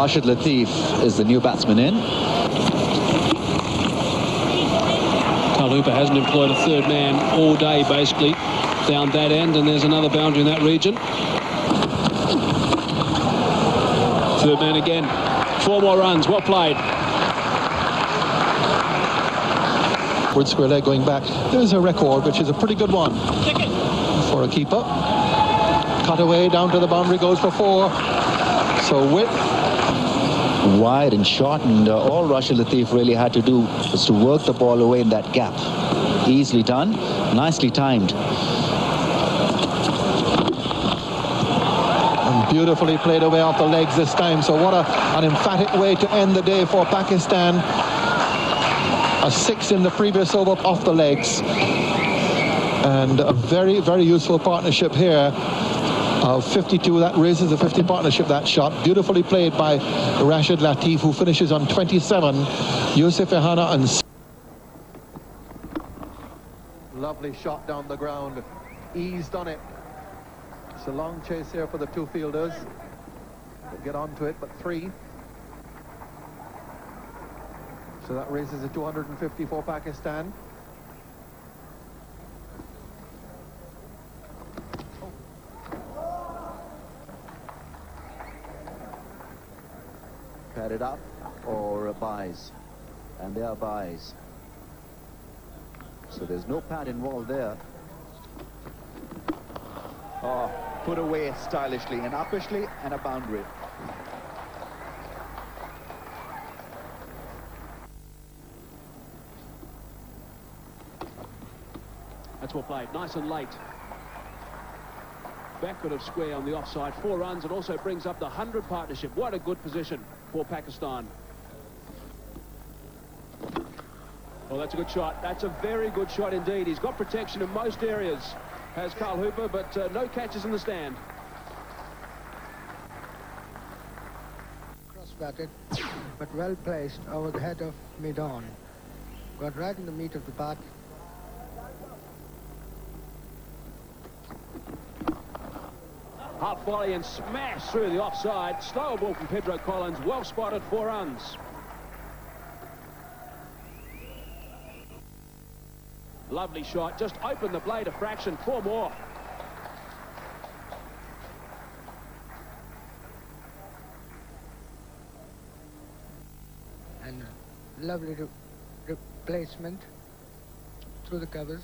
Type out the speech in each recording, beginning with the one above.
Rashid Latif is the new batsman in. Hooper hasn't employed a third man all day, basically, down that end, and there's another boundary in that region. Third man again. 4 more runs. Well played. Wood square leg going back. There's a record, which is a pretty good one for a keeper. Cut away down to the boundary, goes for 4. So width. Wide and short, and all Rashid Latif really had to do was to work the ball away in that gap. Easily done, nicely timed. And beautifully played away off the legs this time. So what an emphatic way to end the day for Pakistan. A 6 in the previous over off the legs. And a very, very useful partnership here. 52, that raises a 50 partnership, that shot. Beautifully played by Rashid Latif, who finishes on 27. Yousuf Youhana on... Lovely shot down the ground. Eased on it. It's a long chase here for the 2 fielders. They'll get onto it, but 3. So that raises a 250 for Pakistan. Padded up or buys, and they are buys. So there's no pad involved there. Oh, put away stylishly and uppishly, and a boundary. That's well played. Nice and late. Backward of square on the offside. 4 runs, and also brings up the 100 partnership. What a good position for Pakistan. Well, that's a good shot. That's a very good shot indeed. He's got protection in most areas, has Carl Hooper, but no catches in the stand. Cross-batted, but well placed over the head of maiden. Got right in the meat of the bat. Half volley and smash through the offside. Slower ball from Pedro Collins. Well spotted. 4 runs. Lovely shot. Just opened the blade a fraction. 4 more. And lovely replacement through the covers.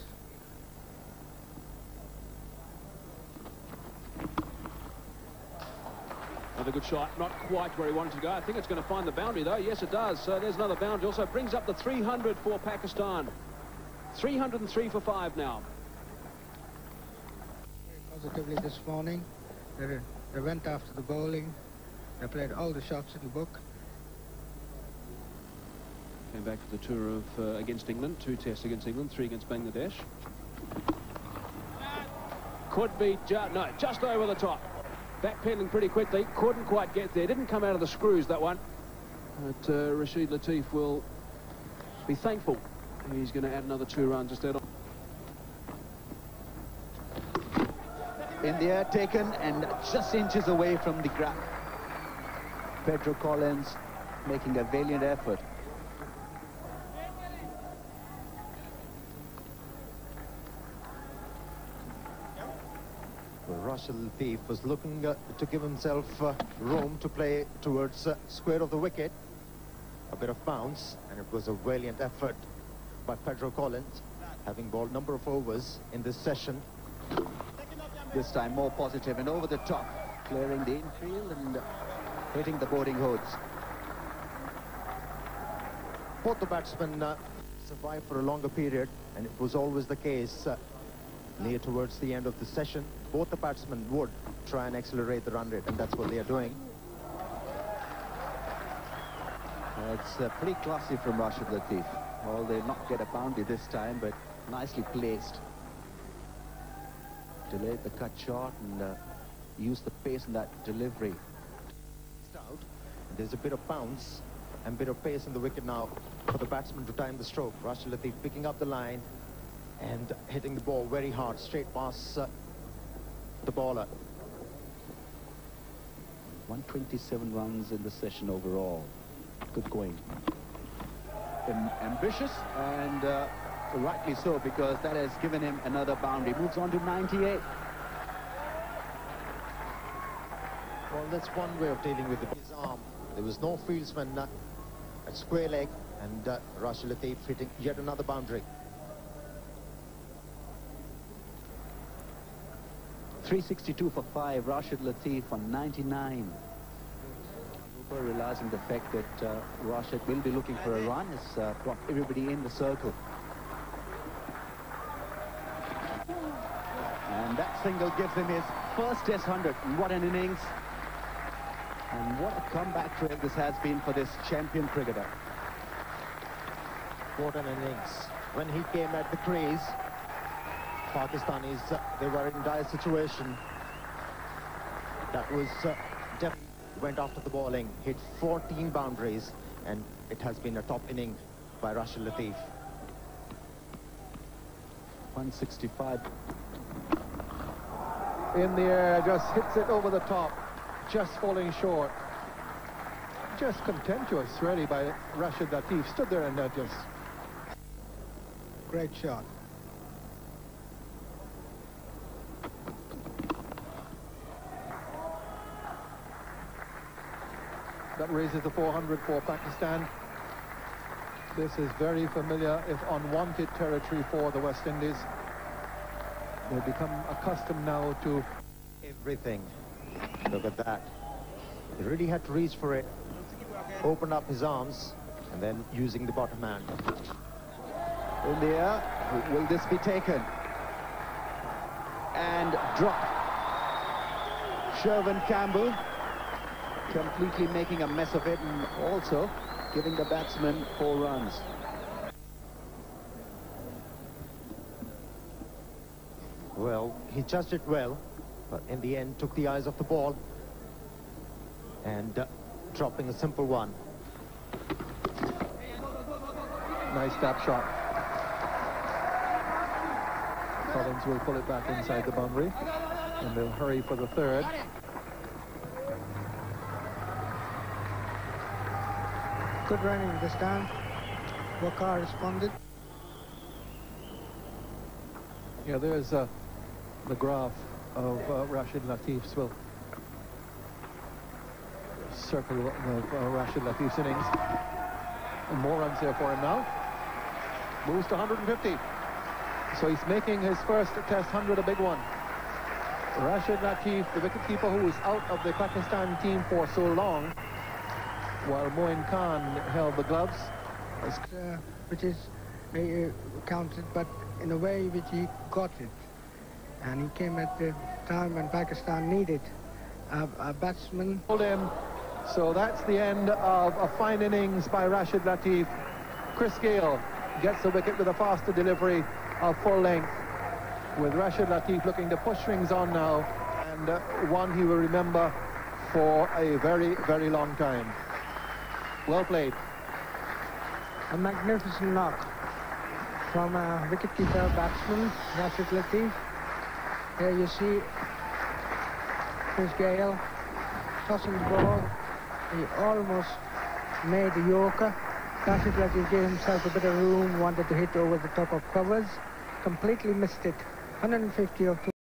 Another good shot, not quite where he wanted to go. I think it's going to find the boundary, though. Yes, it does. So there's another boundary. Also brings up the 300 for Pakistan. 303 for 5 now. Positively this morning. They went after the bowling. They played all the shots in the book. Came back to the tour of against England. 2 tests against England, 3 against Bangladesh. Could be, just over the top. Backpedaling pretty quickly, couldn't quite get there. Didn't come out of the screws, that one. But Rashid Latif will be thankful. He's going to add another 2 runs instead. In the air taken and just inches away from the grab. Pedro Collins making a valiant effort. Rashid Latif was looking to give himself room to play towards square of the wicket. A bit of bounce, and it was a valiant effort by Pedro Collins, having bowled number of overs in this session. This time more positive and over the top, clearing the infield and hitting the boarding hoods. Both the batsmen survived for a longer period, and it was always the case near towards the end of the session. Both the batsmen would try and accelerate the run rate, and that's what they are doing. It's pretty classy from Rashid Latif. Well, they not get a boundary this time, but nicely placed. Delayed the cut shot and used the pace in that delivery. There's a bit of bounce and bit of pace in the wicket now for the batsman to time the stroke. Rashid Latif picking up the line and hitting the ball very hard, straight past the bowler. 127 runs in the session overall. Good going. Ambitious, and rightly so, because that has given him another boundary. Moves on to 98. Well, that's one way of dealing with his arm. There was no fieldsman at square leg, and Rashid Latif hitting yet another boundary. 362 for 5. Rashid Latif on 99. Realizing the fact that Rashid will be looking for a run, has brought everybody in the circle. And that single gives him his first Test 100. What an innings. And what a comeback trail this has been for this champion cricketer. What an innings. When he came at the crease, Pakistanis, they were in dire situation. That was definitely went after the bowling, hit 14 boundaries, and it has been a top inning by Rashid Latif. 165. In the air, just hits it over the top, just falling short. Just contemptuous, really, by Rashid Latif. Stood there and just... Great shot. That raises the 400 for Pakistan. This is very familiar, if unwanted territory for the West Indies. They've become accustomed now to everything. Look at that. He really had to reach for it, open up his arms, and then using the bottom hand. In the air, will this be taken? And dropped. Sherwin Campbell completely making a mess of it, and also giving the batsman 4 runs. Well, he judged it well, but in the end took the eyes off the ball and dropping a simple one. nice tap shot. Collins will pull it back inside the boundary, and they'll hurry for the third. Good running this time. Wakar responded. Yeah, there's the graph of Rashid Latif's circle of Rashid Latif's innings. And more runs there for him now. Moves to 150. So he's making his first Test 100 a big one. Rashid Latif, the wicketkeeper who was out of the Pakistan team for so long, while Moin Khan held the gloves. Which is counted, but in a way which he got it. And he came at the time when Pakistan needed a batsman. Hold him. So that's the end of a fine innings by Rashid Latif. Chris Gale gets the wicket with a faster delivery of full length, with Rashid Latif looking to push things on now, and one he will remember for a very, very long time. Well played. A magnificent knock from a wicketkeeper batsman, Rashid Latif. Here you see Chris Gale tossing the ball. He almost made the Yorker. Rashid Latif gave himself a bit of room, wanted to hit over the top of covers. Completely missed it. 150 of